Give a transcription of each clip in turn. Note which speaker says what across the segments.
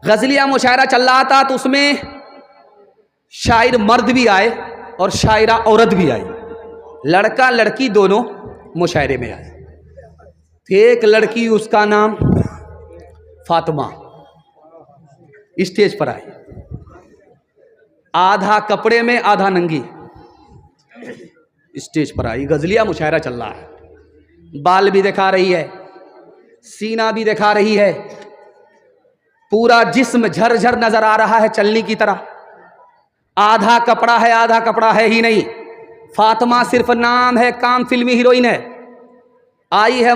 Speaker 1: गज़लिया मुशायरा चल रहा था तो उसमें शायर मर्द भी आए और शायरा औरत भी आई। लड़का लड़की दोनों मुशायरे में आए। एक लड़की, उसका नाम फातिमा, स्टेज पर आई, आधा कपड़े में आधा नंगी स्टेज पर आई। गज़लिया मुशायरा चल रहा है, बाल भी दिखा रही है, सीना भी दिखा रही है, पूरा जिस्म झरझर नजर आ रहा है चलनी की तरह। आधा कपड़ा है, आधा कपड़ा है ही नहीं। फातिमा सिर्फ नाम है, काम फिल्मी हीरोइन है। आई है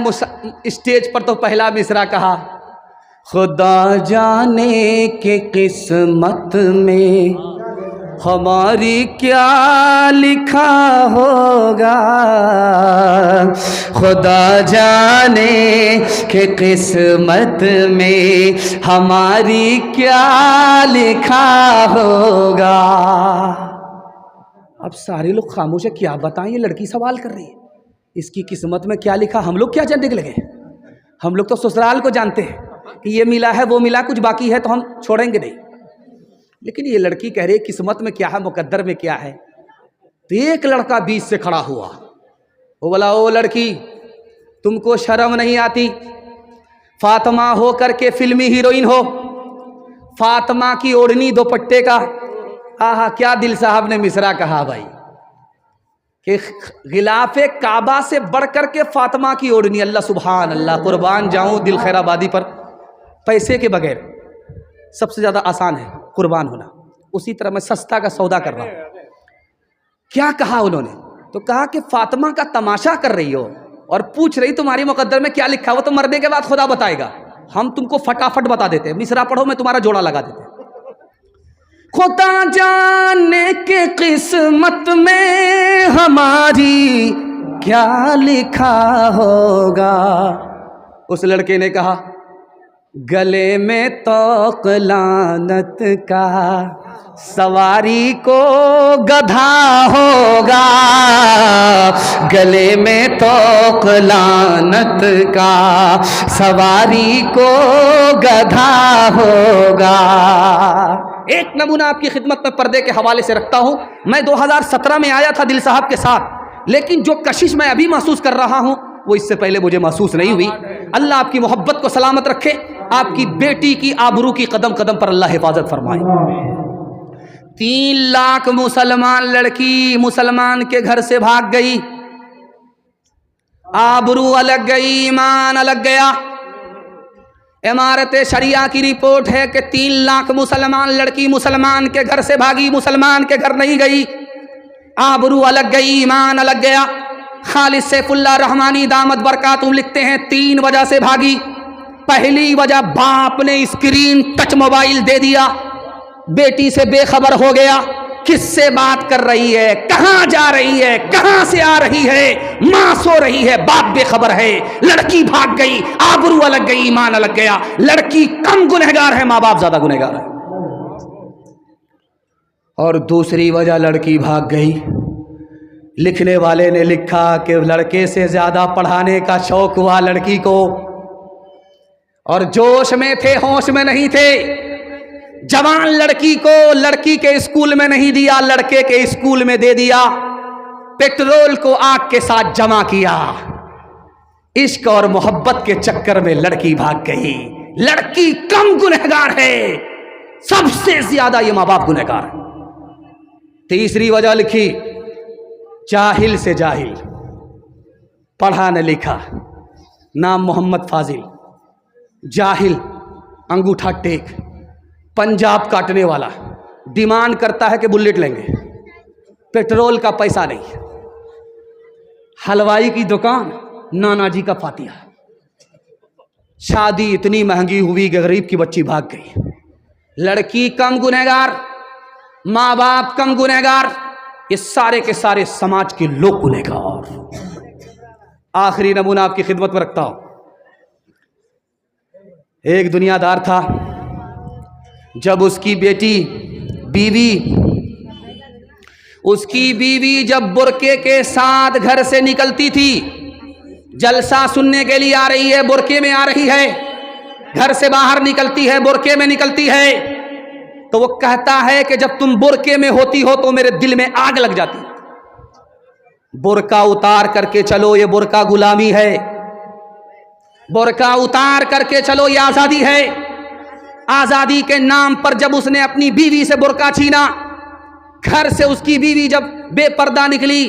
Speaker 1: स्टेज पर तो पहला मिसरा कहा, खुदा जाने के किस्मत में हमारी क्या लिखा होगा, खुदा जाने के किस्मत में हमारी क्या लिखा होगा। अब सारे लोग खामोश है, क्या बताएं, ये लड़की सवाल कर रही है, इसकी किस्मत में क्या लिखा। हम लोग क्या जानने के लगे, हम लोग तो ससुराल को जानते हैं कि ये मिला है वो मिला, कुछ बाकी है तो हम छोड़ेंगे नहीं। लेकिन ये लड़की कह रही है किस्मत में क्या है, मुकद्दर में क्या है। तो एक लड़का बीच से खड़ा हुआ, वो बोला, ओ लड़की, तुमको शर्म नहीं आती? फातिमा हो करके फिल्मी हीरोइन हो, फातिमा की ओढ़नी दुपट्टे का, आहा क्या दिल साहब ने मिसरा कहा भाई, कि गिलाफे काबा से बढ़ करके फातिमा की ओढ़नी। अल्लाह सुभान अल्लाह, कुर्बान जाऊं दिल खैराबादी पर। पैसे के बगैर सबसे ज्यादा आसान है कुर्बान होना, उसी तरह मैं सस्ता का सौदा कर रहा हूं। क्या कहा उन्होंने, तो कहा कि फातिमा का तमाशा कर रही हो और पूछ रही तुम्हारी मुकद्दर में क्या लिखा, वो तो मरने के बाद खुदा बताएगा, हम तुमको फटाफट बता देते हैं। मिसरा पढ़ो, मैं तुम्हारा जोड़ा लगा देते हैं। खुदा जाने के किस्मत में हमारी क्या लिखा होगा। उस लड़के ने कहा, गले में तोक लानत का सवारी को गधा होगा, गले में तोक लानत का सवारी को गधा होगा। एक नमूना आपकी खिदमत में पर्दे के हवाले से रखता हूं। मैं 2017 में आया था दिल साहब के साथ, लेकिन जो कशिश मैं अभी महसूस कर रहा हूं वो इससे पहले मुझे महसूस नहीं हुई। अल्लाह आपकी मोहब्बत को सलामत रखे, आपकी बेटी की आबरू की कदम कदम पर अल्लाह हिफाजत फरमाए। 3 लाख मुसलमान लड़की मुसलमान के घर से भाग गई, आबरू अलग गई, ईमान अलग गया। इमारत शरिया की रिपोर्ट है कि 3 लाख मुसलमान लड़की मुसलमान के घर से भागी, मुसलमान के घर नहीं गई। आबरू अलग गई, ईमान अलग गया। खालिद सैफुल्लाह रहमानी दामद बरकातुहू लिखते हैं 3 वजह से भागी। पहली वजह, बाप ने स्क्रीन टच मोबाइल दे दिया, बेटी से बेखबर हो गया, किससे बात कर रही है, कहां जा रही है, कहां से आ रही है, मां सो रही है, बाप बेखबर है, लड़की भाग गई, आबरू अलग गई, ईमान अलग गया। लड़की कम गुनहगार है, मां बाप ज्यादा गुनहगार है। और दूसरी वजह, लड़की भाग गई, लिखने वाले ने लिखा कि लड़के से ज्यादा पढ़ाने का शौक हुआ लड़की को, और जोश में थे, होश में नहीं थे। जवान लड़की को लड़की के स्कूल में नहीं दिया, लड़के के स्कूल में दे दिया। पेट्रोल को आग के साथ जमा किया। इश्क और मोहब्बत के चक्कर में लड़की भाग गई। लड़की कम गुनहगार है, सबसे ज्यादा ये मां बाप गुनहगार है। तीसरी वजह लिखी, जाहिल से जाहिल, पढ़ा न लिखा, नाम मोहम्मद फाजिल, जाहिल, अंगूठा टेक, पंजाब काटने वाला, डिमांड करता है कि बुलेट लेंगे, पेट्रोल का पैसा नहीं, हलवाई की दुकान, नाना जी का फातिहा। शादी इतनी महंगी हुई कि गरीब की बच्ची भाग गई। लड़की कम गुनहगार, माँ बाप कम गुनहगार, ये सारे के सारे समाज के लोग गुनहगार। आखिरी नमूना आपकी खिदमत में रखता हूं। एक दुनियादार था, जब उसकी बीवी जब बुरके के साथ घर से निकलती थी, जलसा सुनने के लिए आ रही है, बुरके में आ रही है, घर से बाहर निकलती है, बुर्के में निकलती है, तो वो कहता है कि जब तुम बुर्के में होती हो तो मेरे दिल में आग लग जाती। बुर्का उतार करके चलो, ये बुर्का गुलामी है। बुर्का उतार करके चलो, ये आजादी है। आजादी के नाम पर जब उसने अपनी बीवी से बुर्का छीना, घर से उसकी बीवी जब बेपर्दा निकली,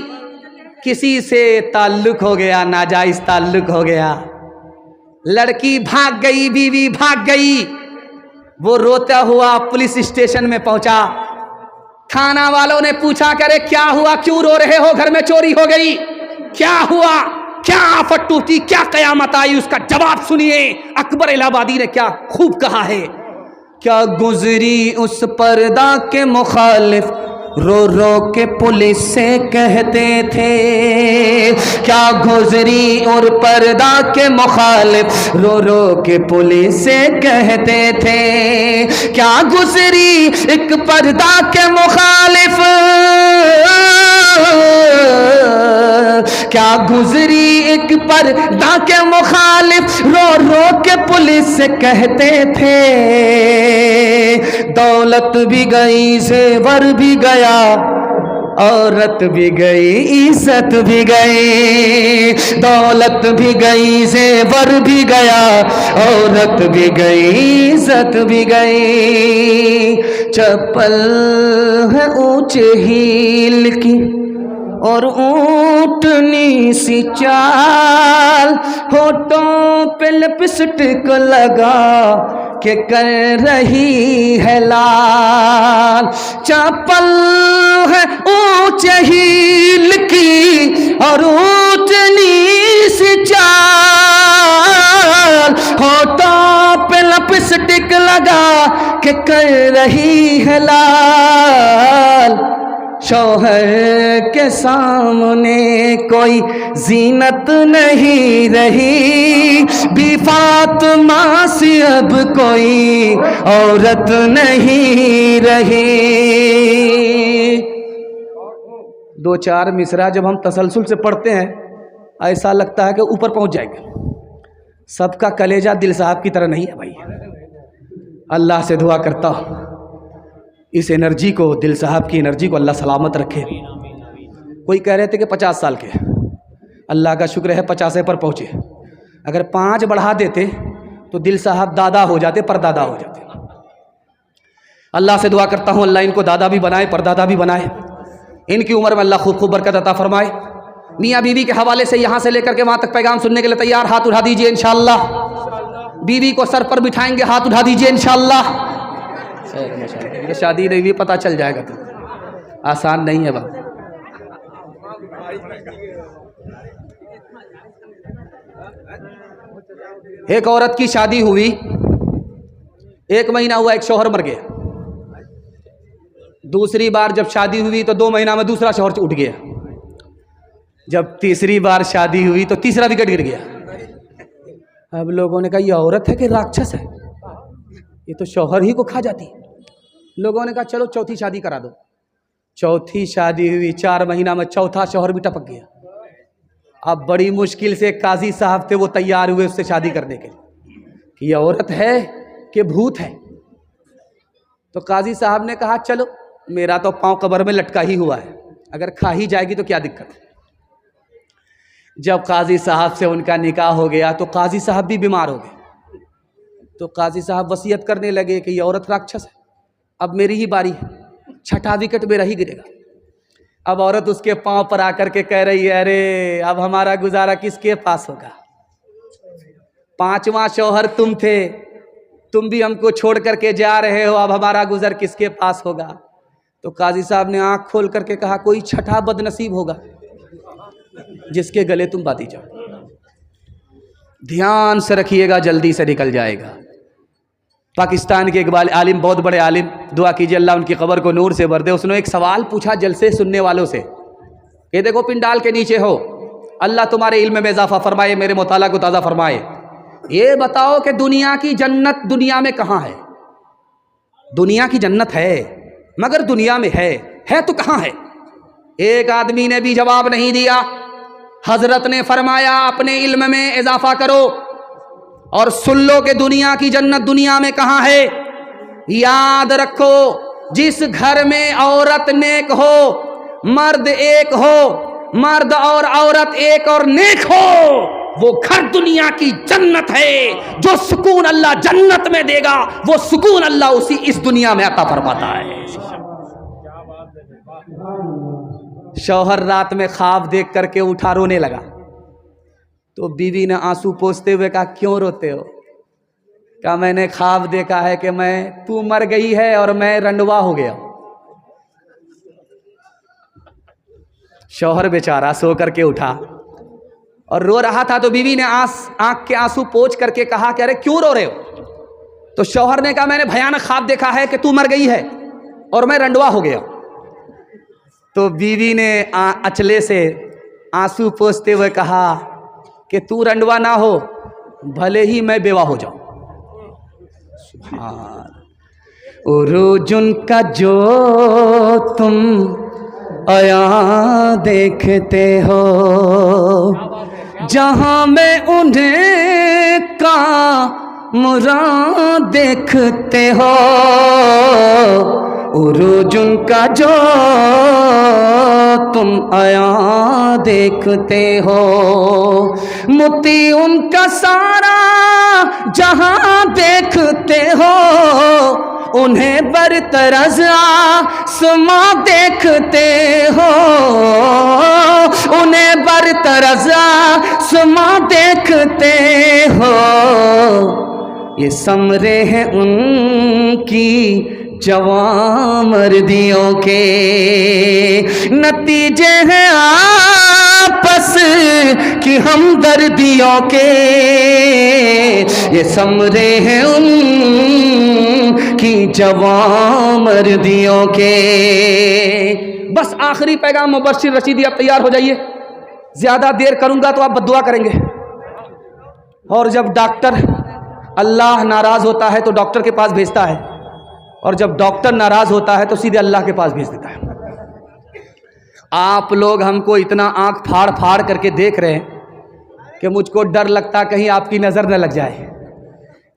Speaker 1: किसी से ताल्लुक हो गया, नाजायज ताल्लुक हो गया, लड़की भाग गई, बीवी भाग गई। वो रोता हुआ पुलिस स्टेशन में पहुंचा। थाना वालों ने पूछा, करे क्या हुआ, क्यों रो रहे हो, घर में चोरी हो गई, क्या हुआ, क्या आफत टूटी, क्या कयामत आई? उसका जवाब सुनिए, अकबर इलाहाबादी ने क्या खूब कहा है। क्या गुजरी उस पर्दा के मुखालिफ, रो रो के पुलिस से कहते थे। क्या गुजरी और पर्दा के मुखालिफ, रो रो के पुलिस से कहते थे। क्या गुजरी एक पर्दा के मुखालिफ, क्या गुजरी एक पर्दा के मुखालिफ, रो रो के पुलिस से कहते थे। दौलत भी गई, जेवर भी गया, औरत भी गई, इज्जत भी गई। दौलत भी गई, जेवर भी गया, औरत भी गई, इज्जत भी गई। चप्पल है ऊंचे हील की और ऊंटनी सी चाल, होठों पे लिपस्टिक लगा के कर रही है लाल। चप्पल है ऊंचे हील की और ऊंटनी सी चाल, होठों पे लिपस्टिक लगा के कर रही है लाल। शौहर के सामने कोई जीनत नहीं रही, भी फातिमा से अब कोई औरत नहीं रही। दो चार मिसरा जब हम तसलसल से पढ़ते हैं, ऐसा लगता है कि ऊपर पहुंच जाएंगे। सबका कलेजा दिल साहब की तरह नहीं है भाई। अल्लाह से दुआ करता हूँ इस एनर्जी को, दिल साहब की एनर्जी को अल्लाह सलामत रखे। कोई कह रहे थे कि 50 साल के, अल्लाह का शुक्र है 50 पर पहुँचे। अगर 5 बढ़ा देते तो दिल साहब दादा हो जाते, परदादा हो जाते। अल्लाह से दुआ करता हूँ अल्लाह इनको दादा भी बनाए, परदादा भी बनाए। इनकी उम्र में अल्लाह खूब खूब बरकत अता फरमाए। मियाँ बीवी के हवाले से यहाँ से लेकर के वहाँ तक पैगाम सुनने के लिए तैयार, हाथ उठा दीजिए इंशाअल्लाह। बीवी को सर पर बिठाएंगे, हाथ उठा दीजिए इंशाअल्लाह। शादी नहीं भी पता चल जाएगा, तो आसान नहीं है बात। एक औरत की शादी हुई, 1 महीना हुआ, एक शौहर मर गया। दूसरी बार जब शादी हुई तो 2 महीना में दूसरा शौहर उठ गया। जब तीसरी बार शादी हुई तो तीसरा विकेट गिर गया। अब लोगों ने कहा ये औरत है कि राक्षस है, ये तो शौहर ही को खा जाती है। लोगों ने कहा चलो चौथी शादी करा दो। चौथी शादी हुई, 4 महीना में चौथा शौहर भी टपक गया। अब बड़ी मुश्किल से काजी साहब थे, वो तैयार हुए उससे शादी करने के लिए कि ये औरत है कि भूत है। तो काजी साहब ने कहा चलो, मेरा तो पांव कब्र में लटका ही हुआ है, अगर खा ही जाएगी तो क्या दिक्कत है। जब काजी साहब से उनका निकाह हो गया तो काजी साहब भी बीमार हो गए। तो काजी साहब वसीयत करने लगे कि ये औरत राक्षस है, अब मेरी ही बारी है, छठा विकेट मेरा ही गिरेगा। अब औरत उसके पांव पर आकर के कह रही है, अरे अब हमारा गुजारा किसके पास होगा। 5वां शौहर तुम थे, तुम भी हमको छोड़ करके जा रहे हो, अब हमारा गुजर किसके पास होगा। तो काजी साहब ने आंख खोल करके कहा कोई छठा बदनसीब होगा जिसके गले तुम बांधी जाओ। ध्यान से रखिएगा, जल्दी से निकल जाएगा। पाकिस्तान के एक आलिम, बहुत बड़े आलिम, दुआ कीजिए अल्लाह उनकी कब्र को नूर से भर दे। उसने एक सवाल पूछा जलसे सुनने वालों से कि देखो पिंडाल के नीचे हो, अल्लाह तुम्हारे इल्म में इजाफा फरमाए, मेरे मुताला को ताज़ा फरमाए। ये बताओ कि दुनिया की जन्नत दुनिया में कहाँ है। दुनिया की जन्नत है मगर दुनिया में है तो कहाँ है। एक आदमी ने भी जवाब नहीं दिया। हजरत ने फरमाया अपने इल्म में इजाफा करो, और सुन लो कि दुनिया की जन्नत दुनिया में कहाँ है। याद रखो, जिस घर में औरत नेक हो, मर्द एक हो, मर्द और औरत एक और नेक हो, वो घर दुनिया की जन्नत है। जो सुकून अल्लाह जन्नत में देगा वो सुकून अल्लाह उसी इस दुनिया में अता फरमाता है। शौहर रात में ख्वाब देख करके उठा, रोने लगा, तो बीवी ने आंसू पोंछते हुए कहा, क्यों रोते हो? कहा, मैंने ख्वाब देखा है कि तू मर गई है और मैं रंडवा हो गया। शौहर बेचारा सो करके उठा और रो रहा था, तो बीवी ने आंख के आंसू पोंछ करके कहा कि अरे क्यों रो रहे हो? तो शौहर ने कहा, मैंने भयानक ख्वाब देखा है कि तू मर गई है और मैं रंडवा हो गया। तो बीवी ने अचले से आंसू पोंछते हुए कहा कि तू रंडवा ना हो, भले ही मैं बेवा हो जाऊं। रोज उनका जो तुम आया देखते हो, जहां में उन्हें का मुराद देखते हो, रोज उनका जो तुम आया देखते हो, मोती उनका सारा जहां देखते हो, उन्हें बरतरज आसमां देखते हो, उन्हें बरतरज आसमां देखते हो। ये समरे हैं उनकी जवां मर्दियों के, नतीजे हैं आपस की हमदर्दियों के। ये समरे हैं उनकी जवां मर्दियों के। बस आखिरी पैगाम मुबश्शिर रशीदी, आप तैयार हो जाइए, ज़्यादा देर करूंगा तो आप बद्दुआ करेंगे। और जब डॉक्टर, अल्लाह नाराज़ होता है तो डॉक्टर के पास भेजता है, और जब डॉक्टर नाराज़ होता है तो सीधे अल्लाह के पास भेज देता है। आप लोग हमको इतना आंख फाड़ फाड़ करके देख रहे हैं कि मुझको डर लगता कहीं आपकी नज़र न लग जाए,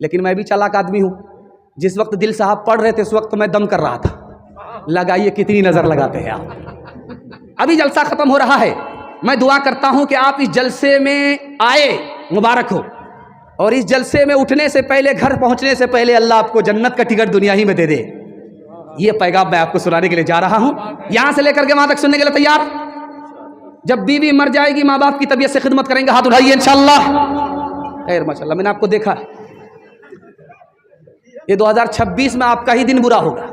Speaker 1: लेकिन मैं भी चालाक आदमी हूँ। जिस वक्त दिल साहब पढ़ रहे थे उस वक्त मैं दम कर रहा था। लगाइए कितनी नज़र लगाते हैं आप। अभी जलसा ख़त्म हो रहा है, मैं दुआ करता हूँ कि आप इस जलसे में आए, मुबारक हो, और इस जलसे में उठने से पहले, घर पहुंचने से पहले अल्लाह आपको जन्नत का टिकट दुनिया ही में दे दे। ये पैगाम मैं आपको सुनाने के लिए जा रहा हूं, यहां से लेकर के वहां तक सुनने के लिए तैयार। जब बीवी मर जाएगी, माँ बाप की तबीयत से खिदमत करेंगे, हाथ उठाइए इंशाअल्लाह। खैर माशाअल्लाह, मैंने आपको देखा, ये 2026 में आपका ही दिन बुरा होगा।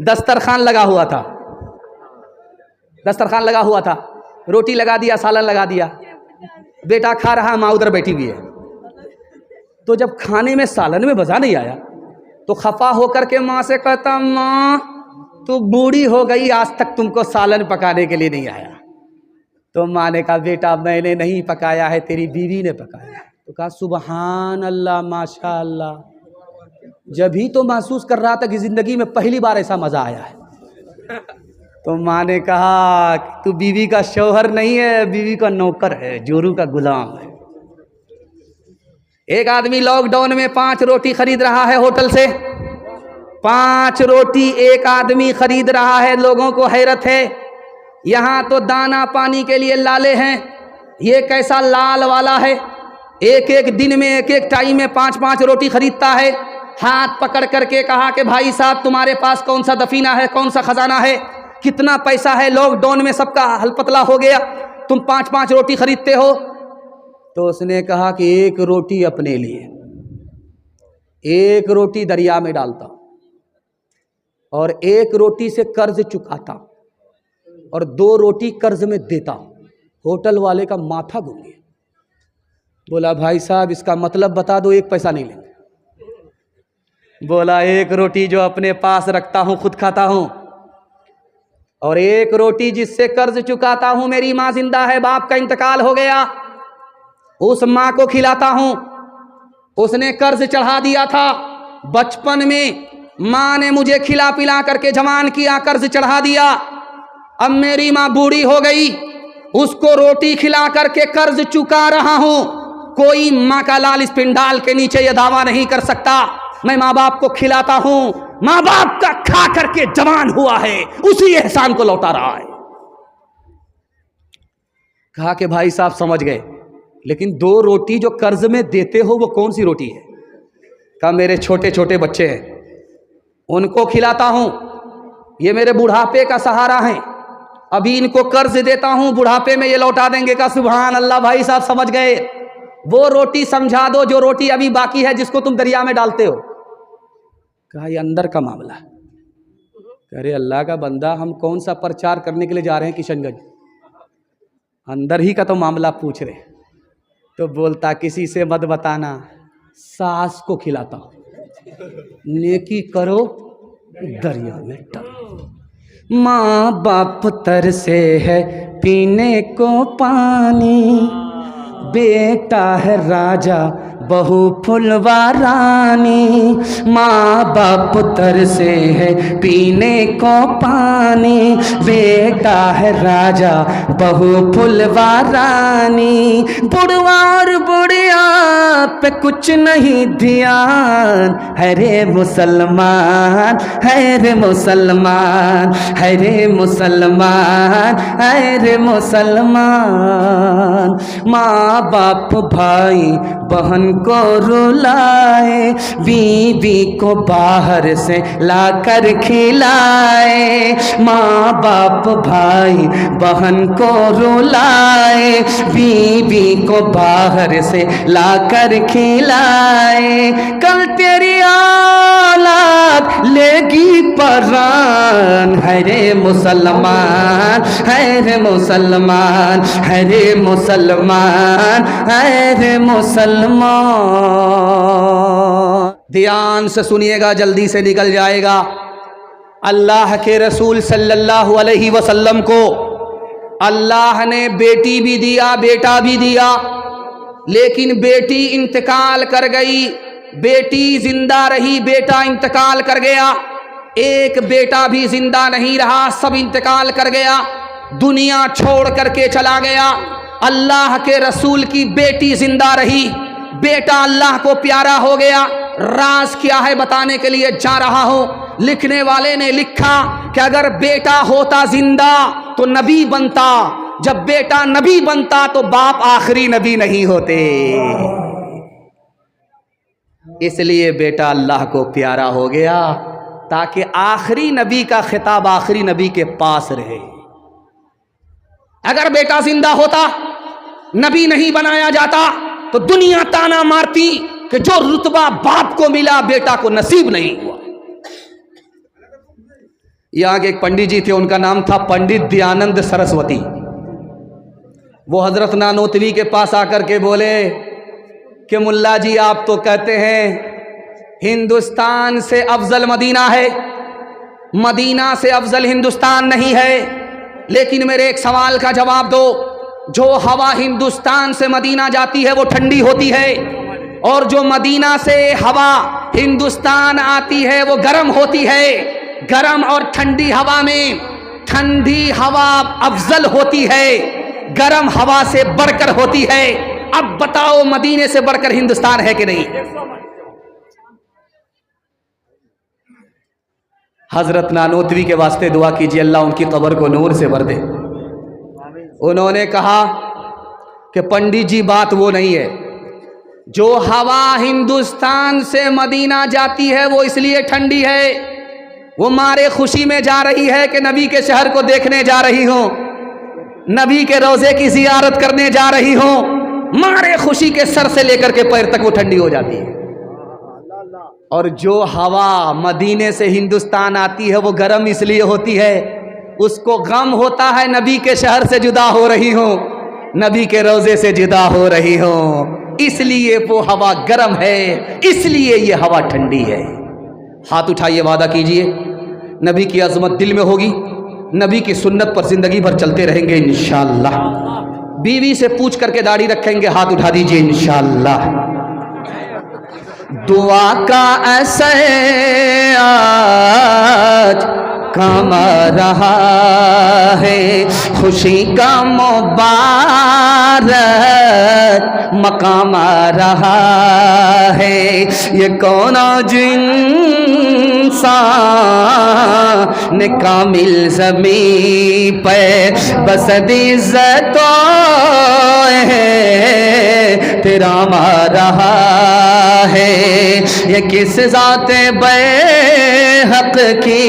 Speaker 1: दस्तरखान लगा हुआ था, दस्तरखान लगा हुआ था, रोटी लगा दिया, सालन लगा दिया, बेटा खा रहा, माँ उधर बैठी हुई है। तो जब खाने में सालन में मज़ा नहीं आया तो खफा होकर के माँ से कहता, माँ तू बूढ़ी हो गई, आज तक तुमको सालन पकाने के लिए नहीं आया। तो माँ ने कहा, बेटा मैंने नहीं पकाया है, तेरी बीवी ने पकाया है। तो कहा, सुबहान अल्लाह, माशा अल्लाह। जब ही तो महसूस कर रहा था कि ज़िंदगी में पहली बार ऐसा मज़ा आया है। तो माँ ने कहा, तू बीवी का शौहर नहीं है, बीवी का नौकर है, जोरू का गुलाम है। एक आदमी लॉकडाउन में 5 रोटी खरीद रहा है होटल से, 5 रोटी एक आदमी खरीद रहा है। लोगों को हैरत है, यहाँ तो दाना पानी के लिए लाले हैं, ये कैसा लाल वाला है, एक एक दिन में, एक एक टाइम में 5-5 रोटी खरीदता है। हाथ पकड़ करके कहा कि भाई साहब, तुम्हारे पास कौन सा दफीना है, कौन सा खजाना है, कितना पैसा है, लॉकडाउन में सबका हलपतला हो गया, तुम 5-5 रोटी खरीदते हो। तो उसने कहा कि 1 रोटी अपने लिए, 1 रोटी दरिया में डालता और 1 रोटी से कर्ज चुकाता और 2 रोटी कर्ज में देता। होटल वाले का माथा घूम गया। बोला, भाई साहब इसका मतलब बता दो, 1 पैसा नहीं लेंगे। बोला, 1 रोटी जो अपने पास रखता हूँ खुद खाता हूँ, और 1 रोटी जिससे कर्ज चुकाता हूँ, मेरी माँ जिंदा है, बाप का इंतकाल हो गया, उस माँ को खिलाता हूँ। उसने कर्ज चढ़ा दिया था बचपन में, माँ ने मुझे खिला पिला करके जवान किया, कर्ज चढ़ा दिया। अब मेरी माँ बूढ़ी हो गई, उसको रोटी खिला करके कर्ज चुका रहा हूं। कोई माँ का लाल इस पिंडाल के नीचे यह दावा नहीं कर सकता मैं माँ बाप को खिलाता हूं, माँ बाप का खा करके जवान हुआ है, उसी एहसान को लौटा रहा है। कहा कि भाई साहब समझ गए, लेकिन 2 रोटी जो कर्ज में देते हो वो कौन सी रोटी है? कहा मेरे छोटे छोटे बच्चे हैं, उनको खिलाता हूं, ये मेरे बुढ़ापे का सहारा है, अभी इनको कर्ज देता हूं, बुढ़ापे में ये लौटा देंगे। का सुभान अल्लाह, भाई साहब समझ गए। वो रोटी समझा दो जो रोटी अभी बाकी है, जिसको तुम दरिया में डालते हो। कहा ये अंदर का मामला। अरे अल्लाह का बंदा, हम कौन सा प्रचार करने के लिए जा रहे हैं किशनगंज, अंदर ही का तो मामला पूछ रहे। तो बोलता किसी से मत बताना, सास को खिलाता हूं, नेकी करो दरिया में डालो। माँ बाप तरसे है पीने को पानी, बेटा है राजा बहू फुलवा रानी। माँ बाप तरसे है पीने को पानी, बेटा है राजा बहू फुलवा रानी। बुढ़वा और बुढ़िया पे कुछ नहीं ध्यान, है रे मुसलमान, है रे मुसलमान, है रे मुसलमान, है रे मुसलमान। माँ बाप भाई बहन को रुलाए, बीवी को बाहर से लाकर खिलाए। माँ बाप भाई बहन को रुलाए, बीवी को बाहर से लाकर खिलाए। कल तेरी औलाद लेगी परान, है रे मुसलमान, है रे मुसलमान, है रे मुसलमान, है रे मुसलमान। ध्यान से सुनिएगा, जल्दी से निकल जाएगा। अल्लाह के रसूल सल्लल्लाहु अलैहि वसल्लम को अल्लाह ने बेटी भी दिया, बेटा भी दिया, लेकिन बेटी इंतकाल कर गई, बेटी जिंदा रही, बेटा इंतकाल कर गया। एक बेटा भी जिंदा नहीं रहा, सब इंतकाल कर गया, दुनिया छोड़ करके चला गया। अल्लाह के रसूल की बेटी जिंदा रही, बेटा अल्लाह को प्यारा हो गया। राज क्या है बताने के लिए जा रहा हूं। लिखने वाले ने लिखा कि अगर बेटा होता जिंदा तो नबी बनता, जब बेटा नबी बनता तो बाप आखिरी नबी नहीं होते। इसलिए बेटा अल्लाह को प्यारा हो गया ताकि आखिरी नबी का खिताब आखिरी नबी के पास रहे। अगर बेटा जिंदा होता, नबी नहीं बनाया जाता, तो दुनिया ताना मारती कि जो रुतबा बाप को मिला बेटा को नसीब नहीं हुआ। यहां के एक पंडित जी थे, उनका नाम था पंडित दयानंद सरस्वती। वो हजरत नानोतवी के पास आकर के बोले कि मुल्ला जी आप तो कहते हैं हिंदुस्तान से अफजल मदीना है, मदीना से अफजल हिंदुस्तान नहीं है, लेकिन मेरे एक सवाल का जवाब दो। जो हवा हिंदुस्तान से मदीना जाती है वो ठंडी होती है, और जो मदीना से हवा हिंदुस्तान आती है वो गर्म होती है। गर्म और ठंडी हवा में ठंडी हवा अफजल होती है, गर्म हवा से बढ़कर होती है। अब बताओ मदीने से बढ़कर हिंदुस्तान है कि नहीं? हजरत नानोतवी के वास्ते दुआ कीजिए, अल्लाह उनकी कब्र को नूर से भर दे। उन्होंने कहा कि पंडित जी बात वो नहीं है, जो हवा हिंदुस्तान से मदीना जाती है वो इसलिए ठंडी है, वो मारे खुशी में जा रही है कि नबी के शहर को देखने जा रही हूं, नबी के रोजे की जियारत करने जा रही हूं। मारे खुशी के सर से लेकर के पैर तक वो ठंडी हो जाती है। और जो हवा मदीने से हिंदुस्तान आती है वो गर्म इसलिए होती है, उसको गम होता है नबी के शहर से जुदा हो रही हूं, नबी के रोजे से जुदा हो रही हूं, इसलिए वो हवा गर्म है, इसलिए ये हवा ठंडी है। हाथ उठाइए, वादा कीजिए नबी की अजमत दिल में होगी, नबी की सुन्नत पर जिंदगी भर चलते रहेंगे इंशाअल्लाह। बीवी से पूछ करके दाढ़ी रखेंगे, हाथ उठा दीजिए इंशाअल्लाह। दुआ का असर आज कमा रहा है, खुशी का मुबारक मकाम आ रहा है। ये कौन इंसान कामिल ज़मीं पे बसद इज़्ज़तों है तेरा आ रहा है। ये किस ज़ाते बेहक की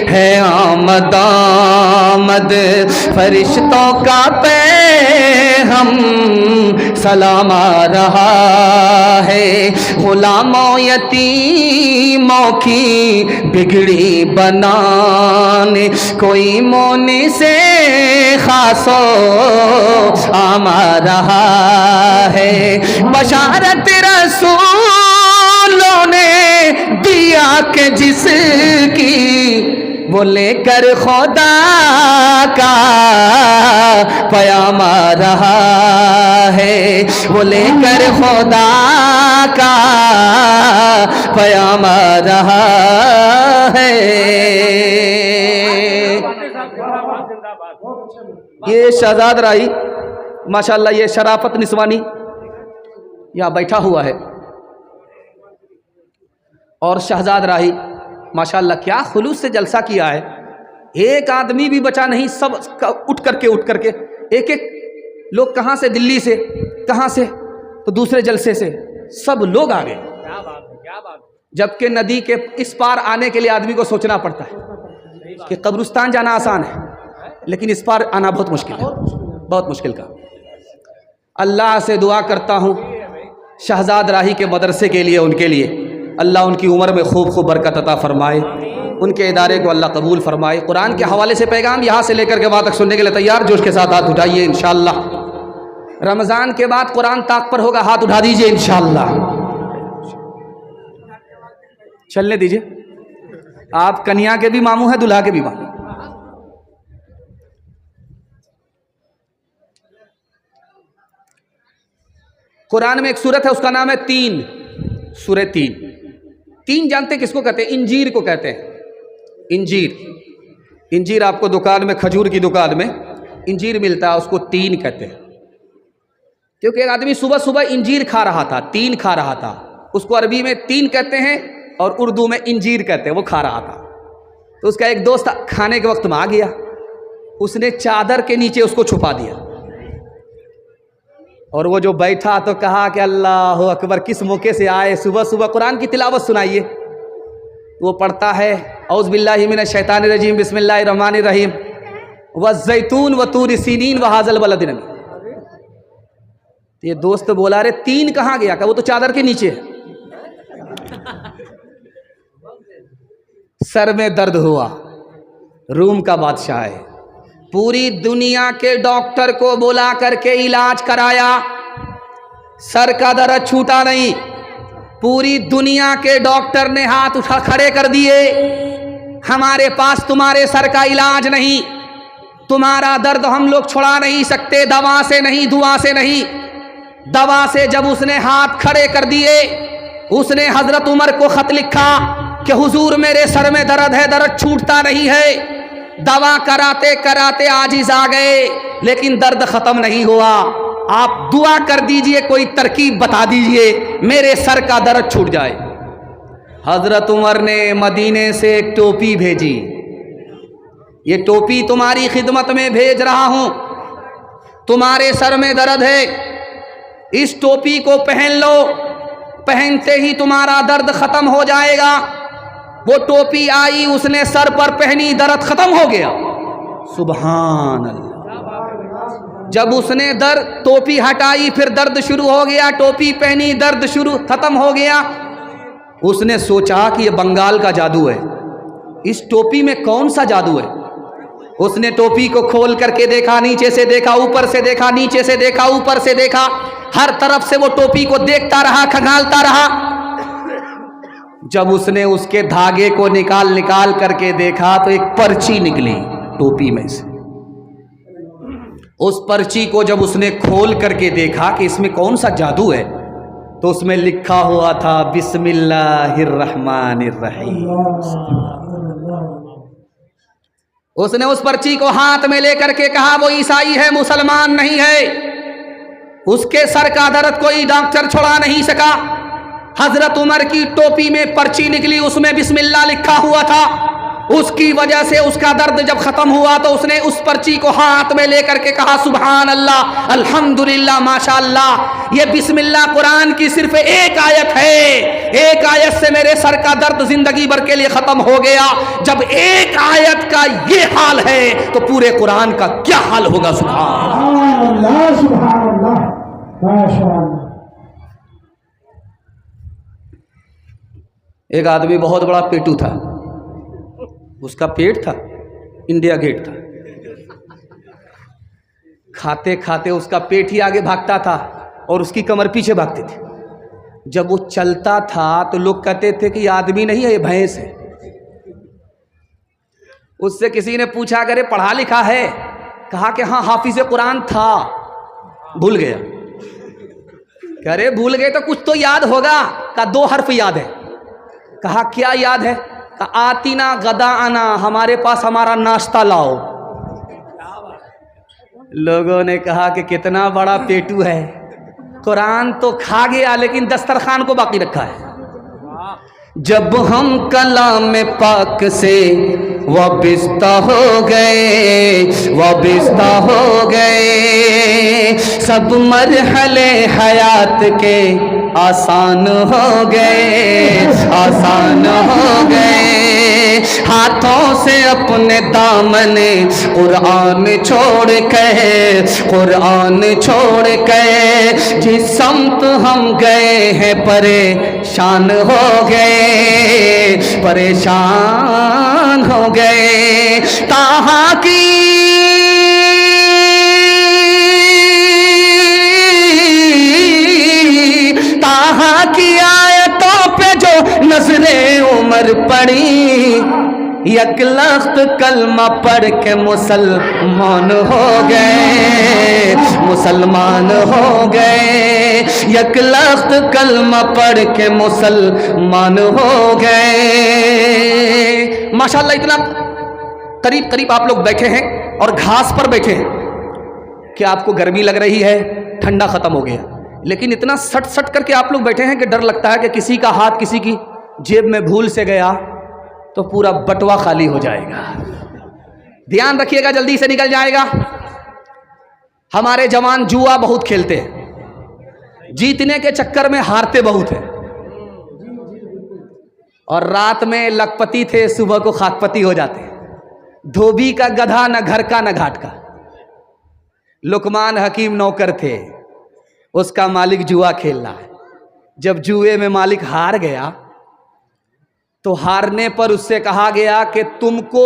Speaker 1: है आमद आमद, फरिश्तों का हम सलाम आ रहा है। गुलामों यतीमों की बिगड़ी बनाने कोई मोनी से खासो आमा रहा है। बशारत रसूलों ने दिया के जिसकी वो लेकर खुदा का पैगाम आ रहा है। वो लेकर खुदा का पैगाम आ रहा है। ये शहजाद राही माशाल्लाह, ये शराफत निस्वानी यहाँ बैठा हुआ है और शहजाद राही माशाल्लाह क्या खुलूस से जलसा किया है। एक आदमी भी बचा नहीं, सब उठ करके एक एक लोग, कहाँ से, दिल्ली से, कहाँ से, तो दूसरे जलसे से सब लोग आ गए। क्या बात। जबकि नदी के इस पार आने के लिए आदमी को सोचना पड़ता है कि कब्रिस्तान जाना आसान है, लेकिन इस पार आना बहुत मुश्किल है, बहुत मुश्किल का। अल्लाह से दुआ करता हूँ शहजाद राही के मदरसे के लिए, उनके लिए अल्लाह उनकी उम्र में खूब खूब बरकत अता फरमाए, उनके इदारे को अल्लाह कबूल फरमाए। कुरान के हवाले से पैगाम यहाँ से लेकर के वहाँ तक सुनने के लिए तैयार, जोश के साथ हाथ उठाइए इंशाअल्लाह। रमज़ान के बाद कुरान ताक पर होगा, हाथ उठा दीजिए इंशाअल्लाह। चलने दीजिए, आप कन्या के भी मामू हैं, दुल्हा के भी मामू। कुरान में एक सूरत है, उसका नाम है तीन, सूरह तीन जानते हैं किसको कहते हैं? इंजीर को कहते हैं। इंजीर आपको दुकान में, खजूर की दुकान में इंजीर मिलता है, उसको तीन कहते हैं। क्योंकि एक आदमी सुबह सुबह इंजीर खा रहा था, तीन खा रहा था, उसको अरबी में तीन कहते हैं और उर्दू में इंजीर कहते हैं। वो खा रहा था तो उसका एक दोस्त खाने के वक्त में आ गया, उसने चादर के नीचे उसको छुपा दिया और वो जो बैठा तो कहा कि अल्लाह अकबर, किस मौके से आए, सुबह सुबह कुरान की तिलावत सुनाइए। वो पढ़ता है औज़ बिल्लाहि मिनश शैतानिर रजीम बिस्मिल्लाहिर रहमानिर रहीम वज़्ज़ैतून व तूर सीनीन व हाज़ल बलदिन अमीन। ये दोस्त बोला, अरे तीन कहाँ गया? क्या वो तो चादर के नीचे है। सर में दर्द हुआ, रूम का बादशाह है, पूरी दुनिया के डॉक्टर को बुला करके इलाज कराया, सर का दर्द छूटा नहीं। पूरी दुनिया के डॉक्टर ने हाथ उठा खड़े कर दिए, हमारे पास तुम्हारे सर का इलाज नहीं, तुम्हारा दर्द हम लोग छुड़ा नहीं सकते, दवा से नहीं, दुआ से नहीं। दवा से जब उसने हाथ खड़े कर दिए, उसने हजरत उमर को खत लिखा कि हुजूर मेरे सर में दर्द है, दर्द छूटता नहीं है। दवा कराते कराते आजिज आ गए, लेकिन दर्द खत्म नहीं हुआ। आप दुआ कर दीजिए, कोई तरकीब बता दीजिए, मेरे सर का दर्द छूट जाए। हजरत उमर ने मदीने से एक टोपी भेजी, ये टोपी तुम्हारी खिदमत में भेज रहा हूं, तुम्हारे सर में दर्द है, इस टोपी को पहन लो, पहनते ही तुम्हारा दर्द खत्म हो जाएगा। वो टोपी आई, उसने सर पर पहनी, दर्द खत्म हो गया। सुभान अल्लाह। जब उसने टोपी हटाई, फिर दर्द शुरू हो गया, टोपी पहनी, दर्द शुरू खत्म हो गया। उसने सोचा कि ये बंगाल का जादू है, इस टोपी में कौन सा जादू है। उसने टोपी को खोल करके देखा, नीचे से देखा, ऊपर से देखा, नीचे से देखा, ऊपर से देखा, हर तरफ से वो टोपी को देखता रहा, खंगालता रहा। जब उसने उसके धागे को निकाल करके देखा तो एक पर्ची निकली टोपी में से। उस पर्ची को जब उसने खोल करके देखा कि इसमें कौन सा जादू है, तो उसमें लिखा हुआ था बिस्मिल्लाहिर रहमानिर रहीम। उसने उस पर्ची को हाथ में लेकर के कहा वो ईसाई है, मुसलमान नहीं है। उसके सर का दर्द कोई डॉक्टर छुड़ा नहीं सका। हजरत उमर की टोपी में पर्ची निकली, उसमें बिस्मिल्लाह लिखा हुआ था। उसकी वजह से उसका दर्द जब खत्म हुआ तो उसने उस पर्ची को हाथ में लेकर के कहा सुभान अल्लाह, अल्हम्दुलिल्लाह, माशाअल्लाह। ये बिस्मिल्लाह कुरान की सिर्फ एक आयत है, एक आयत से मेरे सर का दर्द जिंदगी भर के लिए खत्म हो गया। जब एक आयत का ये हाल है तो पूरे कुरान का क्या हाल होगा। सुभान अल्लाह, सुभान अल्लाह, माशाअल्लाह। एक आदमी बहुत बड़ा पेटू था, उसका पेट था इंडिया गेट था। खाते खाते उसका पेट ही आगे भागता था और उसकी कमर पीछे भागती थी। जब वो चलता था तो लोग कहते थे कि ये आदमी नहीं है, ये भैंस है। उससे किसी ने पूछा अरे पढ़ा लिखा है? कहा कि हाँ, हाफिज कुरान था, भूल गया। कह रहे भूल गए तो कुछ तो याद होगा। का 2 हर्फ याद है। कहा क्या याद है? का आतीना गदा आना, हमारे पास हमारा नाश्ता लाओ। लोगों ने कहा कि कितना बड़ा पेटू है, कुरान तो खा गया लेकिन दस्तरखान को बाकी रखा है। जब हम कलाम पाक से वाबिस्ता हो गए, वाबिस्ता हो गए, सब मरहले हयात के आसान हो गए, आसान हो गए। हाथों से अपने दामने कुरान छोड़ के, कुरान छोड़ के जिस समत हम गए हैं परेशान हो गए, परेशान हो गए। ताहा की आयतों पे जो नजरे उमर पड़ी, एक लख्त कलमा पढ़ के मुसलमान हो गए, मुसलमान हो गए। एक लख्त कलमा पढ़ के मुसलमान हो गए। माशाल्लाह, इतना करीब करीब आप लोग बैठे हैं और घास पर बैठे हैं। क्या आपको गर्मी लग रही है? ठंडा खत्म हो गया, लेकिन इतना सट सट करके आप लोग बैठे हैं कि डर लगता है कि किसी का हाथ किसी की जेब में भूल से गया तो पूरा बटवा खाली हो जाएगा। ध्यान रखिएगा, जल्दी से निकल जाएगा। हमारे जवान जुआ बहुत खेलते हैं, जीतने के चक्कर में हारते बहुत हैं, और रात में लखपति थे, सुबह को खाकपति हो जाते हैं। धोबी का गधा, न घर का न घाट का। लुकमान हकीम नौकर थे, उसका मालिक जुआ खेल रहा है। जब जुए में मालिक हार गया तो हारने पर उससे कहा गया कि तुमको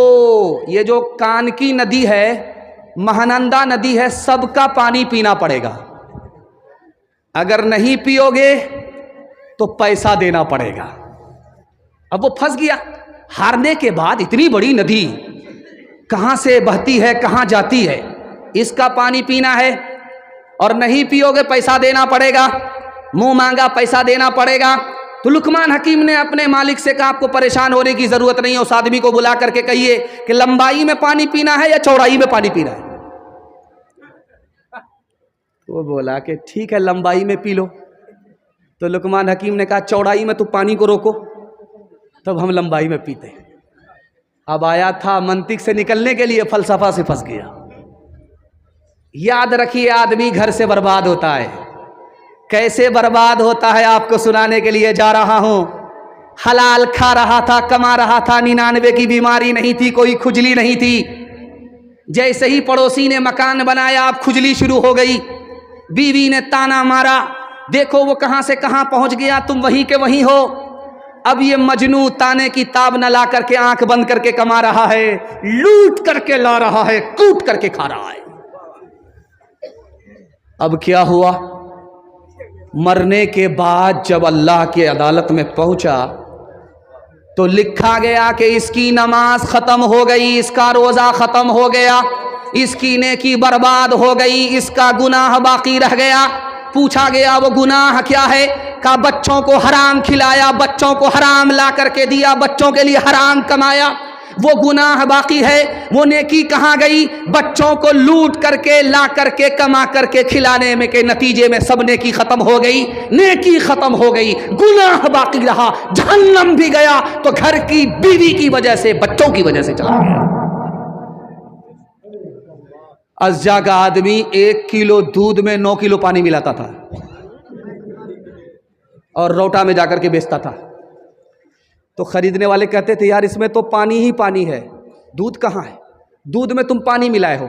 Speaker 1: ये जो कान की नदी है, महानंदा नदी है, सबका पानी पीना पड़ेगा। अगर नहीं पियोगे तो पैसा देना पड़ेगा। अब वो फंस गया। हारने के बाद इतनी बड़ी नदी कहाँ से बहती है, कहाँ जाती है, इसका पानी पीना है और नहीं पियोगे पैसा देना पड़ेगा, मुंह मांगा पैसा देना पड़ेगा। तो लुकमान हकीम ने अपने मालिक से कहा आपको परेशान होने की जरूरत नहीं है, उस आदमी को बुला करके कहिए कि लंबाई में पानी पीना है या चौड़ाई में पानी पीना है। वो बोला कि ठीक है, लंबाई में पी लो। तो लुकमान हकीम ने कहा चौड़ाई में तो पानी को रोको, तब हम लंबाई में पीते हैं। अब आया था मंतिक से निकलने के लिए, फलसफा से फंस गया। याद रखिए, आदमी घर से बर्बाद होता है। कैसे बर्बाद होता है आपको सुनाने के लिए जा रहा हूं। हलाल खा रहा था, कमा रहा था, 99 की बीमारी नहीं थी, कोई खुजली नहीं थी। जैसे ही पड़ोसी ने मकान बनाया, अब खुजली शुरू हो गई। बीवी ने ताना मारा, देखो वो कहां से कहां पहुंच गया, तुम वहीं के वहीं हो। अब ये मजनू ताने की ताब न ला करके आंख बंद करके कमा रहा है, लूट करके ला रहा है, कूट करके खा रहा है। अब क्या हुआ? मरने के बाद जब अल्लाह की अदालत में पहुंचा तो लिखा गया कि इसकी नमाज खत्म हो गई, इसका रोजा खत्म हो गया, इसकी नेकी बर्बाद हो गई, इसका गुनाह बाकी रह गया। पूछा गया वो गुनाह क्या है? का बच्चों को हराम खिलाया, बच्चों को हराम ला करके दिया, बच्चों के लिए हराम कमाया, वो गुनाह बाकी है, वो नेकी कहाँ गई? बच्चों को लूट करके ला करके कमा करके खिलाने में के नतीजे में सब नेकी खत्म हो गई, नेकी खत्म हो गई, गुनाह बाकी रहा, जहन्नम भी गया तो घर की बीवी की वजह से, बच्चों की वजह से चला गया। अज्जा का आदमी 1 किलो दूध में 9 किलो पानी मिलाता था और रोटा में जाकर के बेचता था। तो खरीदने वाले कहते थे यार इसमें तो पानी ही पानी है, दूध कहाँ है? दूध में तुम पानी मिलाए हो।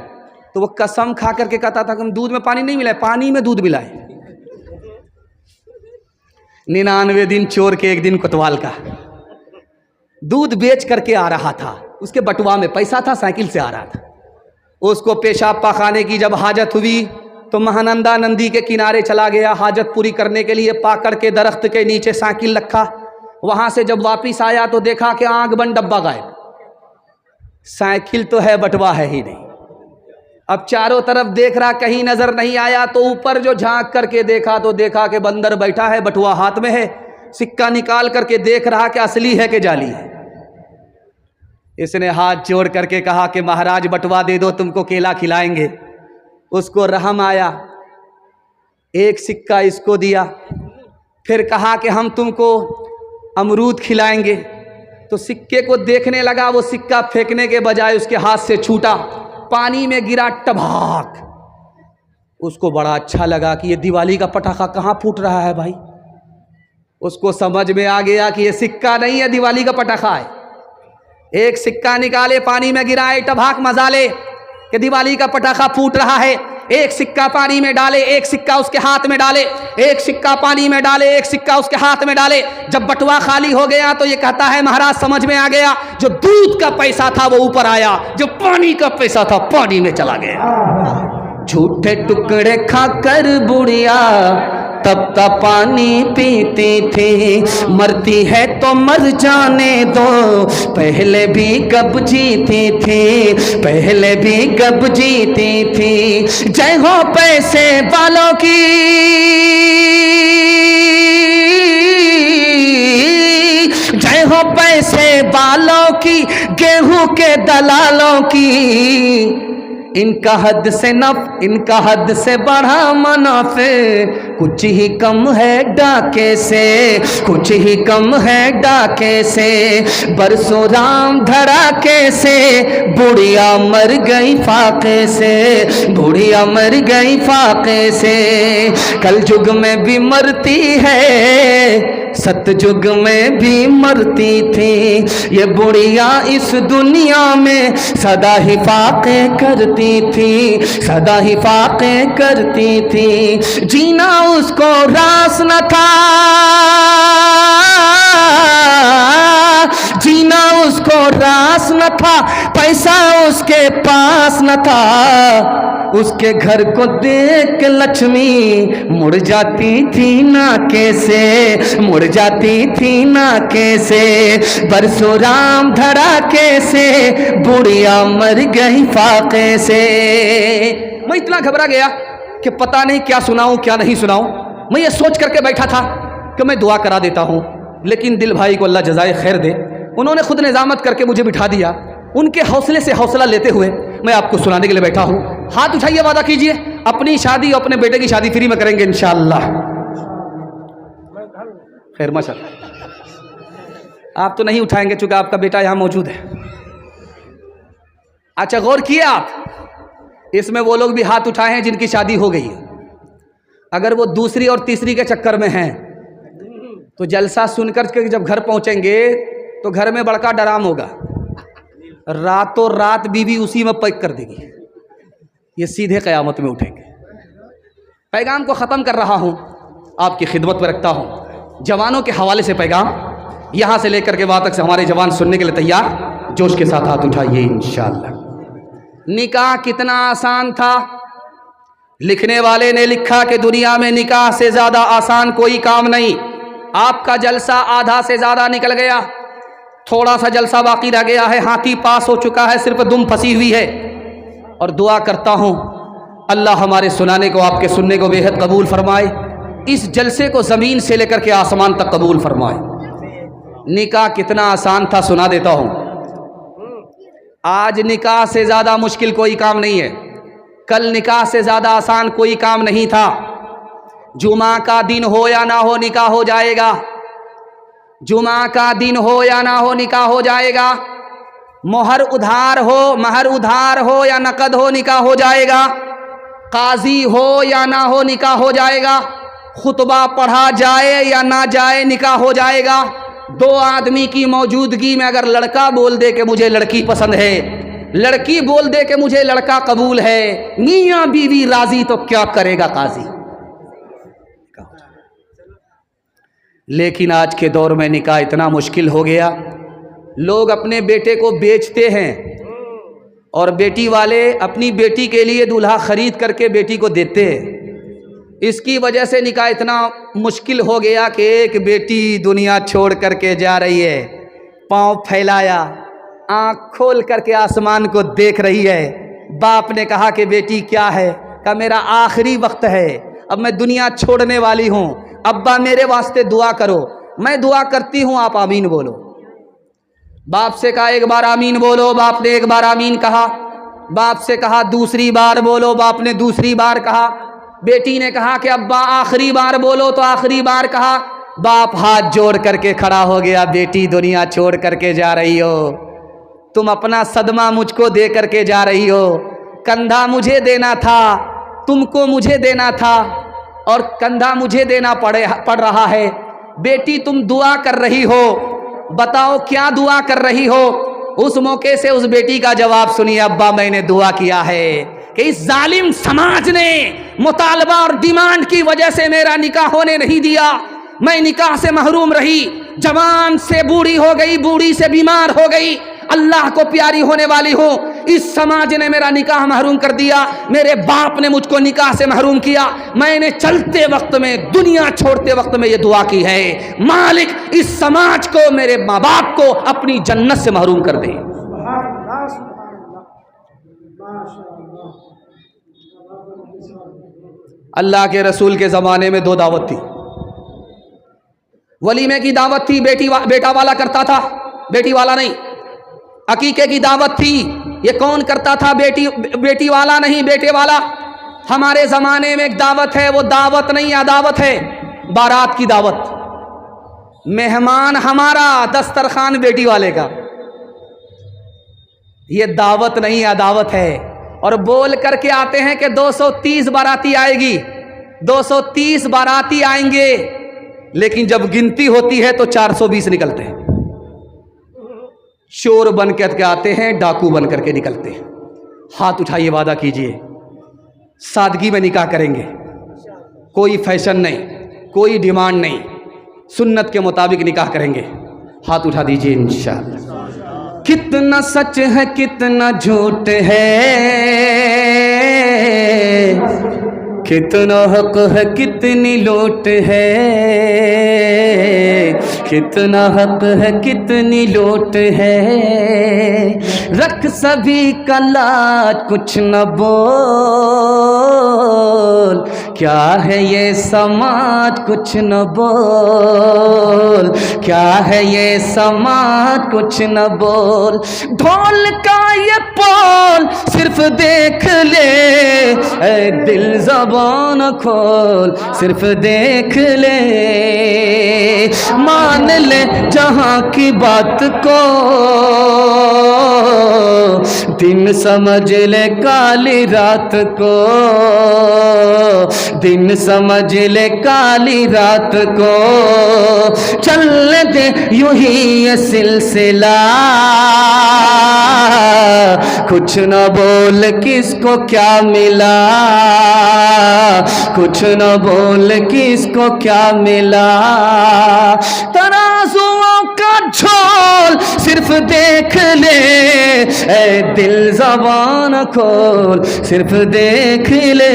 Speaker 1: तो वो कसम खा करके कहता था कि हम दूध में पानी नहीं मिलाए, पानी में दूध मिलाए। 99 दिन चोर के 1 दिन कोतवाल का। दूध बेच करके आ रहा था, उसके बटुआ में पैसा था, साइकिल से आ रहा था। उसको पेशाब पाखाने की जब हाजत हुई तो महानंदा नदी के किनारे चला गया हाजत पूरी करने के लिए। पाकड़ के दरख्त के नीचे साइकिल रखा, वहां से जब वापिस आया तो देखा कि आग बंद डब्बा गायब, साइकिल तो है बटुआ है ही नहीं। अब चारों तरफ देख रहा, कहीं नजर नहीं आया, तो ऊपर जो झांक करके देखा तो देखा कि बंदर बैठा है, बटुआ हाथ में है, सिक्का निकाल करके देख रहा कि असली है कि जाली है। इसने हाथ जोड़ करके कहा कि महाराज बटुआ दे दो, तुमको केला खिलाएंगे। उसको रहम आया, 1 सिक्का इसको दिया, फिर कहा कि हम तुमको अमरूद खिलाएंगे। तो सिक्के को देखने लगा, वो सिक्का फेंकने के बजाय उसके हाथ से छूटा, पानी में गिरा टभाक। उसको बड़ा अच्छा लगा कि ये दिवाली का पटाखा कहाँ फूट रहा है भाई। उसको समझ में आ गया कि ये सिक्का नहीं है, दिवाली का पटाखा है। 1 सिक्का निकाले, पानी में गिराए, टभाक मजा ले कि दिवाली का पटाखा फूट रहा है। 1 सिक्का पानी में डाले, 1 सिक्का उसके हाथ में डाले, 1 सिक्का पानी में डाले, 1 सिक्का उसके हाथ में डाले। जब बटुआ खाली हो गया तो ये कहता है महाराज समझ में आ गया, जो दूध का पैसा था वो ऊपर आया, जो पानी का पैसा था पानी में चला गया। झूठे टुकड़े खाकर बुढ़िया तब तक पानी पीती थी, मरती है तो मर जाने दो, पहले भी कब जीती थी, पहले भी कब जीती थी। जय हो पैसे वालों की, जय हो पैसे वालों की, गेहूं के दलालों की। इनका हद से नफ, इनका हद से बढ़ा मुनाफे, कुछ ही कम है डाके से, कुछ ही कम है डाके से। बरसों राम धड़ाके से, बुढ़िया मर गई फाके से, बुढ़िया मर गई फाके से। कल युग में भी मरती है, सतयुग में भी मरती थी, ये बुढ़िया इस दुनिया में सदा ही फाके करती थी, सदा ही फाके करती थी। जीना उसको रास न था, जीना उसको रास न था, पैसा उसके पास न था। उसके घर को देख लक्ष्मी मुड़ जाती थी नाके से, मुड़ जाती थी नाके से। बरसों राम धड़ाके से, बुढ़िया मर गई फाके से। मैं इतना घबरा गया कि पता नहीं क्या सुनाऊं क्या नहीं सुनाऊं। मैं ये सोच करके बैठा था कि मैं दुआ करा देता हूं, लेकिन दिल भाई को अल्लाह जज़ाए खैर दे, उन्होंने खुद निजामत करके मुझे बिठा दिया। उनके हौसले से हौसला लेते हुए मैं आपको सुनाने के लिए बैठा हूं। हाथ उठाइए, वादा कीजिए अपनी शादी और अपने बेटे की शादी फ्री में करेंगे इंशाअल्लाह। खैर माशाअल्लाह। आप तो नहीं उठाएंगे चूंकि आपका बेटा यहां मौजूद है। अच्छा गौर किए आप, इसमें वो लोग भी हाथ उठाए हैं जिनकी शादी हो गई है। अगर वो दूसरी और तीसरी के चक्कर में हैं तो जलसा सुनकर के जब घर पहुंचेंगे तो घर में बड़का डराम होगा, रातों रात बीवी उसी में पैक कर देगी, ये सीधे क़यामत में उठेंगे। पैगाम को ख़त्म कर रहा हूँ, आपकी खिदमत में रखता हूँ। जवानों के हवाले से पैगाम, यहाँ से लेकर के वहाँ तक से हमारे जवान सुनने के लिए तैयार, जोश के साथ हाथ उठाइए इंशाअल्लाह। निकाह कितना आसान था। लिखने वाले ने लिखा कि दुनिया में निकाह से ज़्यादा आसान कोई काम नहीं। आपका जलसा आधा से ज़्यादा निकल गया, थोड़ा सा जलसा बाकी रह गया है, हाथी पास हो चुका है, सिर्फ दुम फंसी हुई है। और दुआ करता हूँ अल्लाह हमारे सुनाने को, आपके सुनने को बेहद कबूल फरमाए, इस जलसे को ज़मीन से लेकर के आसमान तक कबूल फरमाए। निकाह कितना आसान था सुना देता हूँ। आज निकाह से ज़्यादा मुश्किल कोई काम नहीं है, कल निकाह से ज़्यादा आसान कोई काम नहीं था। जुमा का दिन हो या ना हो निकाह हो जाएगा, जुमा का दिन हो या ना हो निकाह हो जाएगा। मोहर उधार हो, महर उधार हो या नकद हो निकाह हो जाएगा। काजी हो या ना हो निकाह हो जाएगा। खुतबा पढ़ा जाए या ना जाए निकाह हो जाएगा। दो आदमी की मौजूदगी में अगर लड़का बोल दे कि मुझे लड़की पसंद है, लड़की बोल दे कि मुझे लड़का कबूल है, मियाँ बीवी राजी, तो क्या करेगा काजी? लेकिन आज के दौर में निकाह इतना मुश्किल हो गया, लोग अपने बेटे को बेचते हैं और बेटी वाले अपनी बेटी के लिए दूल्हा खरीद करके बेटी को देते हैं। इसकी वजह से निकाह इतना मुश्किल हो गया कि एक बेटी दुनिया छोड़ करके जा रही है, पाँव फैलाया, आँख खोल करके आसमान को देख रही है। बाप ने कहा कि बेटी क्या है? कहा मेरा आखिरी वक्त है, अब मैं दुनिया छोड़ने वाली हूँ, अब्बा मेरे वास्ते दुआ करो। मैं दुआ करती हूँ, आप आमीन बोलो। बाप से कहा एक बार आमीन बोलो, बाप ने एक बार आमीन कहा। बाप से कहा दूसरी बार बोलो, बाप ने दूसरी बार कहा। बेटी ने कहा कि अब्बा आखिरी बार बोलो, तो आखिरी बार कहा। बाप हाथ जोड़ करके खड़ा हो गया, बेटी दुनिया छोड़ करके जा रही हो, तुम अपना सदमा मुझको दे करके जा रही हो, कंधा मुझे देना था, तुमको मुझे देना था, और कंधा मुझे देना पड़ रहा है। बेटी तुम दुआ कर रही हो, बताओ क्या दुआ कर रही हो? उस मौके से उस बेटी का जवाब सुनिए, अब्बा मैंने दुआ किया है कि इस जालिम समाज ने मुतालबा और डिमांड की वजह से मेरा निकाह होने नहीं दिया, मैं निकाह से महरूम रही, जवान से बूढ़ी हो गई, बूढ़ी से बीमार हो गई, अल्लाह को प्यारी होने वाली हूँ, इस समाज ने मेरा निकाह महरूम कर दिया, मेरे बाप ने मुझको निकाह से महरूम किया। मैंने चलते वक्त में, दुनिया छोड़ते वक्त में ये दुआ की है, मालिक इस समाज को, मेरे माँ बाप को अपनी जन्नत से महरूम कर दे। अल्लाह के रसूल के ज़माने में दो दावत थी। वलीमे की दावत थी, बेटा वाला करता था, बेटी वाला नहीं। अकीके की दावत थी, ये कौन करता था? बेटी वाला नहीं, बेटे वाला। हमारे ज़माने में एक दावत है, वो दावत नहीं अदावत है, बारात की दावत। मेहमान हमारा, दस्तरखान बेटी वाले का। ये दावत नहीं अदावत है। और बोल करके आते हैं कि 230 बाराती आएगी, 230 बाराती आएंगे, लेकिन जब गिनती होती है तो 420 निकलते हैं। चोर बन करके आते हैं, डाकू बन करके निकलते हैं। हाथ उठाइए, वादा कीजिए सादगी में निकाह करेंगे, कोई फैशन नहीं, कोई डिमांड नहीं, सुन्नत के मुताबिक निकाह करेंगे। हाथ उठा दीजिए इंशाअल्लाह। कितना सच है कितना झूठ है, कितना हक है कितनी लूट है, कितना हक है कितनी लूट है, रख सभी का लाज कुछ न बोल, क्या है ये समाज कुछ न बोल, क्या है ये समाज कुछ न बोल। ढोल का ये पोल सिर्फ देख ले, ऐ दिल ज़बान खोल, सिर्फ देख ले, मान ले जहाँ की बात को, दिन समझ ले काली रात को, दिन समझ ले काली रात को, चल दे यूं ही ये सिलसिला, कुछ न बोल किसको क्या मिला, कुछ न बोल किसको क्या मिला। तराजुओं का झोल सिर्फ देख ले, ऐ दिल ज़बान खोल, सिर्फ देख ले।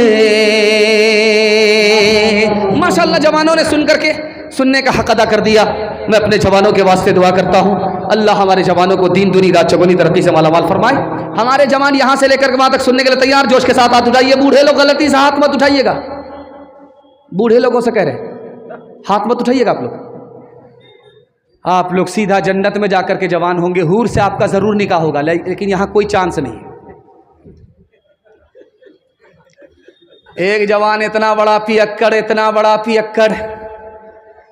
Speaker 1: माशाअल्लाह जवानों ने सुन करके सुनने का हक अदा कर दिया। मैं अपने जवानों के वास्ते दुआ करता हूँ, अल्लाह हमारे जवानों को दीन दुनी रात चौगुनी तरक्की से मालामाल फरमाए। हमारे जवान यहाँ से लेकर के वहाँ तक सुनने के लिए तैयार, जोश के साथ हाथ उठाइए। बूढ़े लोग गलती से हाथ मत उठाइएगा, बूढ़े लोगों से कह रहे हाथ मत उठाइएगा आप लोग। आप लोग सीधा जन्नत में जाकर के जवान होंगे, हूर से आपका ज़रूर निकाह होगा, लेकिन यहाँ कोई चांस नहीं। एक जवान इतना बड़ा पियक्कड़, इतना बड़ा पियक्कड़,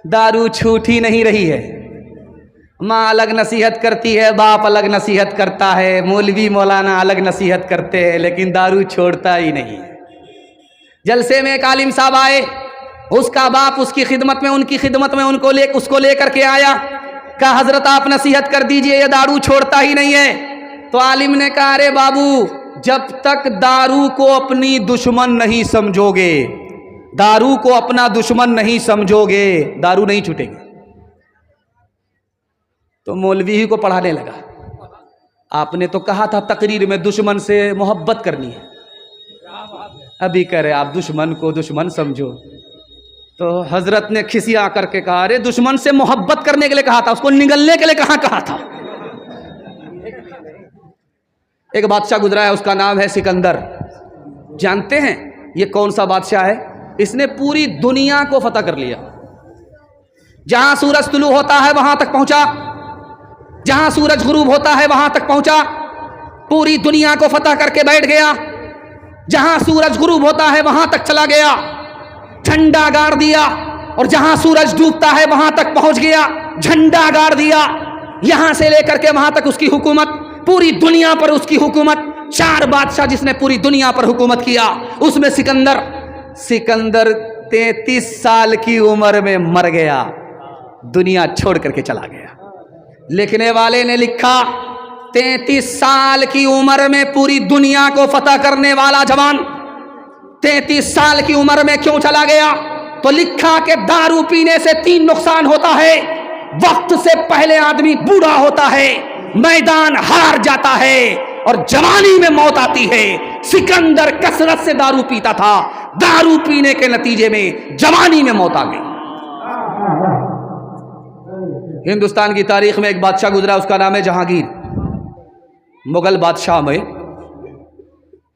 Speaker 1: दारू छूट ही नहीं रही है। माँ अलग नसीहत करती है, बाप अलग नसीहत करता है, मौलवी मौलाना अलग नसीहत करते हैं, लेकिन दारू छोड़ता ही नहीं। जलसे में एक आलिम साहब आए, उसका बाप उसकी खिदमत में, उनकी खिदमत में उसको लेकर के आया, कहा हजरत आप नसीहत कर दीजिए, ये दारू छोड़ता ही नहीं है। तो आलिम ने कहा अरे बाबू, जब तक दारू को अपनी दुश्मन नहीं समझोगे, दारू को अपना दुश्मन नहीं समझोगे, दारू नहीं छूटेगी। तो मौलवी ही को पढ़ाने लगा। आपने तो कहा था तकरीर में दुश्मन से मोहब्बत करनी है, अभी कह रहे आप दुश्मन को दुश्मन समझो। तो हजरत ने खिसिया करके कहा अरे दुश्मन से मोहब्बत करने के लिए कहा था, उसको निगलने के लिए कहाँ कहा था। एक बादशाह गुजरा है, उसका नाम है सिकंदर। जानते हैं ये कौन सा बादशाह है? इसने पूरी दुनिया को फतह कर लिया। जहां सूरज तुलू होता है वहां तक पहुंचा, जहां सूरज गुरूब होता है वहां तक पहुंचा, पूरी दुनिया को फतह करके बैठ गया। जहां सूरज गुरूब होता है वहां तक चला गया, झंडा गाड़ दिया, और जहां सूरज डूबता है वहां तक पहुंच गया, झंडा गाड़ दिया। यहां से लेकर के वहां तक उसकी हुकूमत, पूरी दुनिया पर उसकी हुकूमत। 4 बादशाह जिसने पूरी दुनिया पर हुकूमत किया, उसमें सिकंदर 33 साल की उम्र में मर गया, दुनिया छोड़ करके चला गया। लिखने वाले ने लिखा 33 साल की उम्र में पूरी दुनिया को फतह करने वाला जवान 33 साल की उम्र में क्यों चला गया? तो लिखा कि दारू पीने से 3 नुकसान होता है। वक्त से पहले आदमी बूढ़ा होता है, मैदान हार जाता है, और जवानी में मौत आती है। सिकंदर कसरत से दारू पीता था, दारू पीने के नतीजे में जवानी में मौत आ गई। हिंदुस्तान की तारीख में एक बादशाह गुजरा, उसका नाम है जहांगीर। मुगल बादशाह में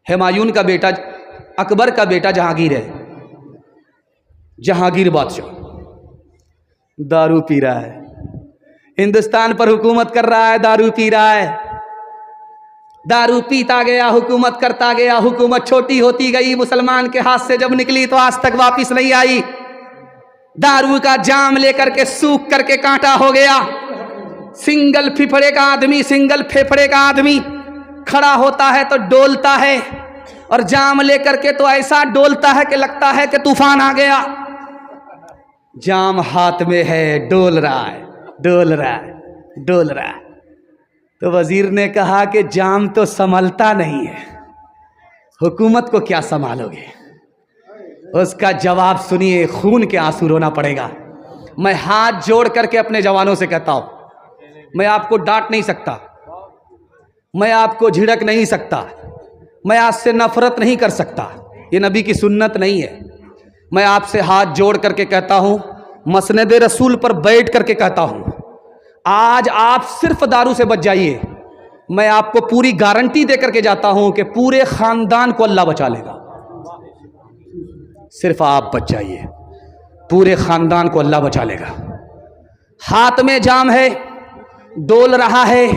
Speaker 1: हुमायूं का बेटा, अकबर का बेटा जहांगीर है। जहांगीर बादशाह दारू पी रहा है, हिंदुस्तान पर हुकूमत कर रहा है, दारू पी रहा है। दारू पीता गया, हुकूमत करता गया, हुकूमत छोटी होती गई। मुसलमान के हाथ से जब निकली तो आज तक वापिस नहीं आई। दारू का जाम लेकर के सूख करके कांटा हो गया। सिंगल फेफड़े का आदमी खड़ा होता है तो डोलता है, और जाम लेकर के तो ऐसा डोलता है कि लगता है कि तूफान आ गया। जाम हाथ में है, डोल रहा है। तो वजीर ने कहा कि जाम तो संभलता नहीं है, हुकूमत को क्या संभालोगे? उसका जवाब सुनिए, खून के आंसू रोना पड़ेगा। मैं हाथ जोड़ करके अपने जवानों से कहता हूं, मैं आपको डांट नहीं सकता, मैं आपको झिड़क नहीं सकता, मैं आपसे नफरत नहीं कर सकता, ये नबी की सुन्नत नहीं है। मैं आपसे हाथ जोड़ करके कहता हूं, मसनद रसूल पर बैठ करके कहता हूं, आज आप सिर्फ दारू से बच जाइए। मैं आपको पूरी गारंटी दे करके जाता हूं कि पूरे खानदान को अल्लाह बचा लेगा। सिर्फ आप बच जाइए, पूरे खानदान को अल्लाह बचा लेगा। हाथ में जाम है, डोल रहा है।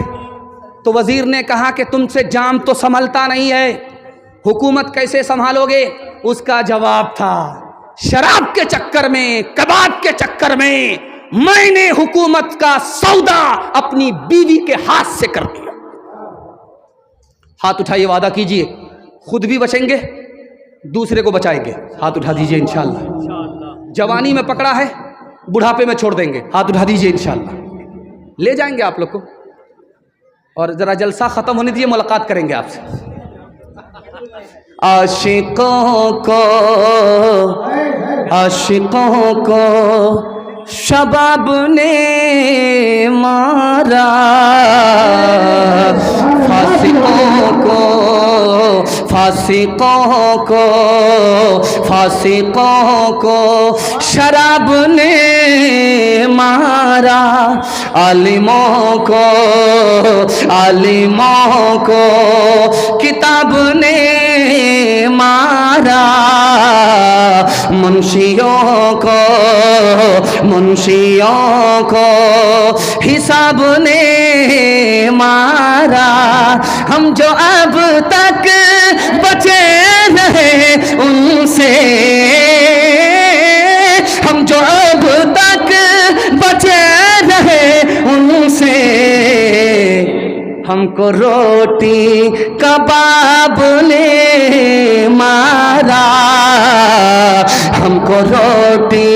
Speaker 1: तो वजीर ने कहा कि तुमसे जाम तो संभलता नहीं है, हुकूमत कैसे संभालोगे? उसका जवाब था, शराब के चक्कर में, कबाब के चक्कर में मैंने हुकूमत का सौदा अपनी बीवी के हाथ से कर दिया। हाथ उठाइए, वादा कीजिए, खुद भी बचेंगे, दूसरे को बचाएंगे। हाथ उठा दीजिए इंशाअल्लाह। जवानी में पकड़ा है, बुढ़ापे में छोड़ देंगे। हाथ उठा दीजिए इंशाअल्लाह। ले जाएंगे आप लोग को, और जरा जलसा खत्म होने दीजिए, मुलाकात करेंगे आपसे। आशिकों को शबाब ने मारा, फासिकों को शराब ने मारा, आलिमों को किताब ने मारा, मुंशियों को हिसाब ने मारा। हम जो अब तक बचे रहे उनसे, हम जो अब तक बचे रहे उनसे, हमको रोटी कबाब ने मारा, हमको रोटी